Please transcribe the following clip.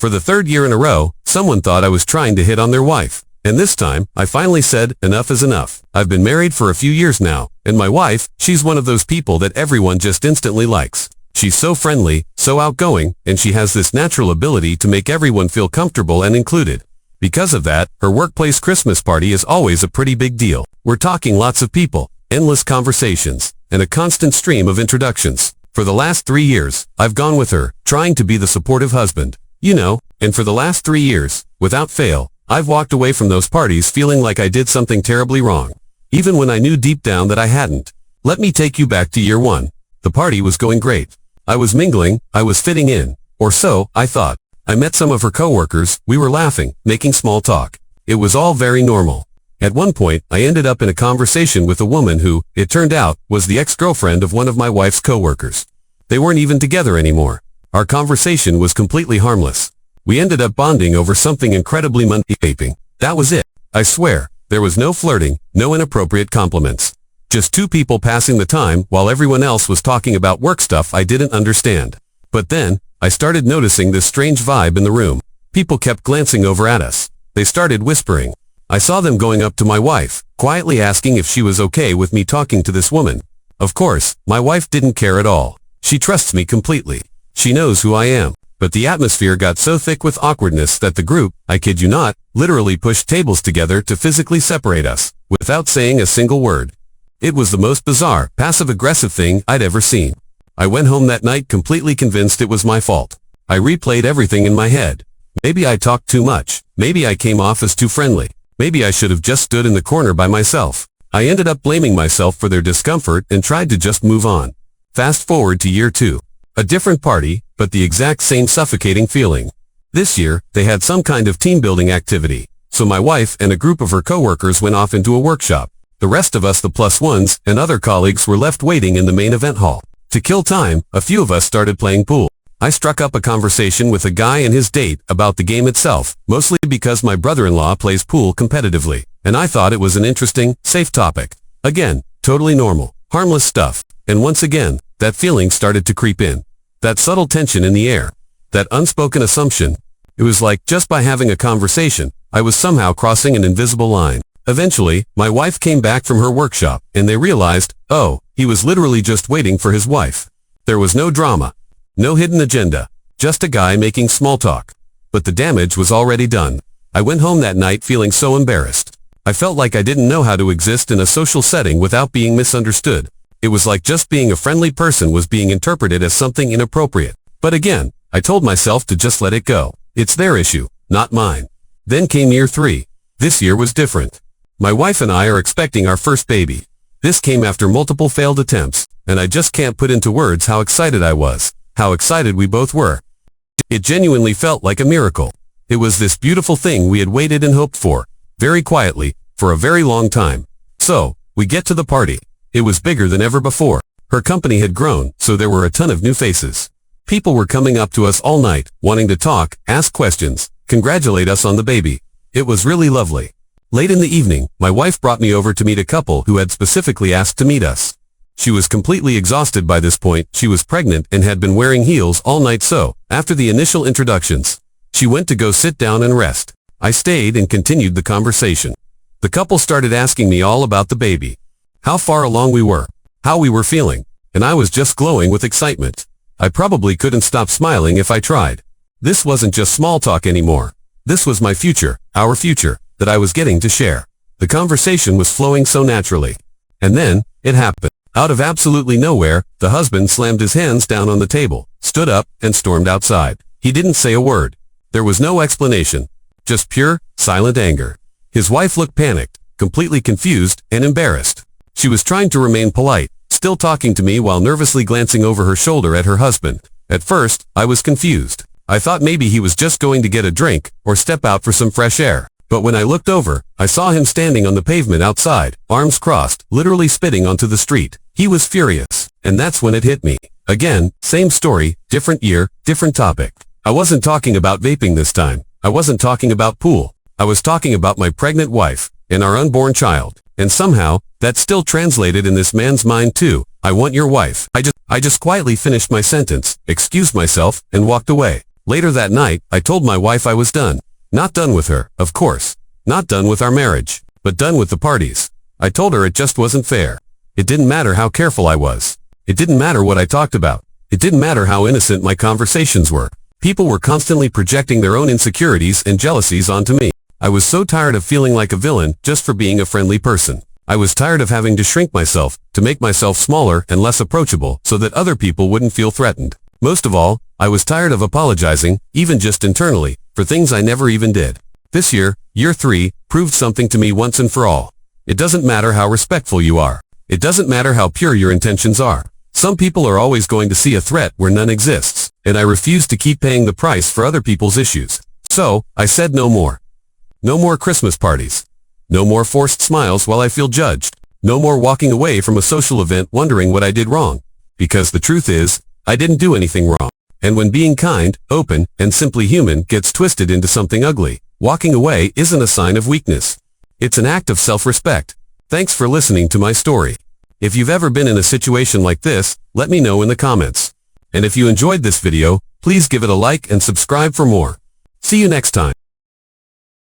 For the third year in a row, someone thought I was trying to hit on their wife. And this time, I finally said, enough is enough. I've been married for a few years now, and my wife, she's one of those people that everyone just instantly likes. She's so friendly, so outgoing, and she has this natural ability to make everyone feel comfortable and included. Because of that, her workplace Christmas party is always a pretty big deal. We're talking lots of people, endless conversations, and a constant stream of introductions. For the last 3 years, I've gone with her, trying to be the supportive husband. You know, and for the last 3 years, without fail, I've walked away from those parties feeling like I did something terribly wrong, even when I knew deep down that I hadn't. Let me take you back to year 1. The party was going great. I was mingling, I was fitting in, or so I thought. I met some of her coworkers, we were laughing, making small talk. It was all very normal. At one point, I ended up in a conversation with a woman who, it turned out, was the ex-girlfriend of one of my wife's coworkers. They weren't even together anymore. Our conversation was completely harmless. We ended up bonding over something incredibly mundane. That was it. I swear, there was no flirting, no inappropriate compliments. Just two people passing the time while everyone else was talking about work stuff I didn't understand. But then, I started noticing this strange vibe in the room. People kept glancing over at us. They started whispering. I saw them going up to my wife, quietly asking if she was okay with me talking to this woman. Of course, my wife didn't care at all. She trusts me completely. She knows who I am. But the atmosphere got so thick with awkwardness that the group, I kid you not, literally pushed tables together to physically separate us, without saying a single word. It was the most bizarre, passive-aggressive thing I'd ever seen. I went home that night completely convinced it was my fault. I replayed everything in my head. Maybe I talked too much. Maybe I came off as too friendly. Maybe I should have just stood in the corner by myself. I ended up blaming myself for their discomfort and tried to just move on. Fast forward to year 2. A different party, but the exact same suffocating feeling. This year, they had some kind of team-building activity, so my wife and a group of her coworkers went off into a workshop. The rest of us, the plus ones, and other colleagues were left waiting in the main event hall. To kill time, a few of us started playing pool. I struck up a conversation with a guy and his date about the game itself, mostly because my brother-in-law plays pool competitively, and I thought it was an interesting, safe topic. Again, totally normal, harmless stuff. And once again, that feeling started to creep in. That subtle tension in the air. That unspoken assumption. It was like, just by having a conversation, I was somehow crossing an invisible line. Eventually, my wife came back from her workshop, and they realized, oh, he was literally just waiting for his wife. There was no drama. No hidden agenda. Just a guy making small talk. But the damage was already done. I went home that night feeling so embarrassed. I felt like I didn't know how to exist in a social setting without being misunderstood. It was like just being a friendly person was being interpreted as something inappropriate. But again, I told myself to just let it go. It's their issue, not mine. Then came year 3. This year was different. My wife and I are expecting our first baby. This came after multiple failed attempts, and I just can't put into words how excited I was, how excited we both were. It genuinely felt like a miracle. It was this beautiful thing we had waited and hoped for, very quietly, for a very long time. So, we get to the party. It was bigger than ever before. Her company had grown, so there were a ton of new faces. People were coming up to us all night, wanting to talk, ask questions, congratulate us on the baby. It was really lovely. Late in the evening, my wife brought me over to meet a couple who had specifically asked to meet us. She was completely exhausted by this point. She was pregnant and had been wearing heels all night, so, after the initial introductions, she went to go sit down and rest. I stayed and continued the conversation. The couple started asking me all about the baby. How far along we were, how we were feeling, and I was just glowing with excitement. I probably couldn't stop smiling if I tried. This wasn't just small talk anymore. This was my future, our future, that I was getting to share. The conversation was flowing so naturally. And then, it happened. Out of absolutely nowhere, the husband slammed his hands down on the table, stood up, and stormed outside. He didn't say a word. There was no explanation. Just pure, silent anger. His wife looked panicked, completely confused, and embarrassed. She was trying to remain polite, still talking to me while nervously glancing over her shoulder at her husband. At first, I was confused. I thought maybe he was just going to get a drink or step out for some fresh air. But when I looked over, I saw him standing on the pavement outside, arms crossed, literally spitting onto the street. He was furious. And that's when it hit me. Again, same story, different year, different topic. I wasn't talking about vaping this time. I wasn't talking about pool. I was talking about my pregnant wife and our unborn child. And somehow, that still translated in this man's mind too. I want your wife. I just quietly finished my sentence, excused myself, and walked away. Later that night, I told my wife I was done. Not done with her, of course. Not done with our marriage, but done with the parties. I told her it just wasn't fair. It didn't matter how careful I was. It didn't matter what I talked about. It didn't matter how innocent my conversations were. People were constantly projecting their own insecurities and jealousies onto me. I was so tired of feeling like a villain just for being a friendly person. I was tired of having to shrink myself, to make myself smaller and less approachable so that other people wouldn't feel threatened. Most of all, I was tired of apologizing, even just internally, for things I never even did. This year, year 3, proved something to me once and for all. It doesn't matter how respectful you are. It doesn't matter how pure your intentions are. Some people are always going to see a threat where none exists, and I refuse to keep paying the price for other people's issues. So, I said no more. No more Christmas parties. No more forced smiles while I feel judged. No more walking away from a social event wondering what I did wrong. Because the truth is, I didn't do anything wrong. And when being kind, open, and simply human gets twisted into something ugly, walking away isn't a sign of weakness. It's an act of self-respect. Thanks for listening to my story. If you've ever been in a situation like this, let me know in the comments. And if you enjoyed this video, please give it a like and subscribe for more. See you next time.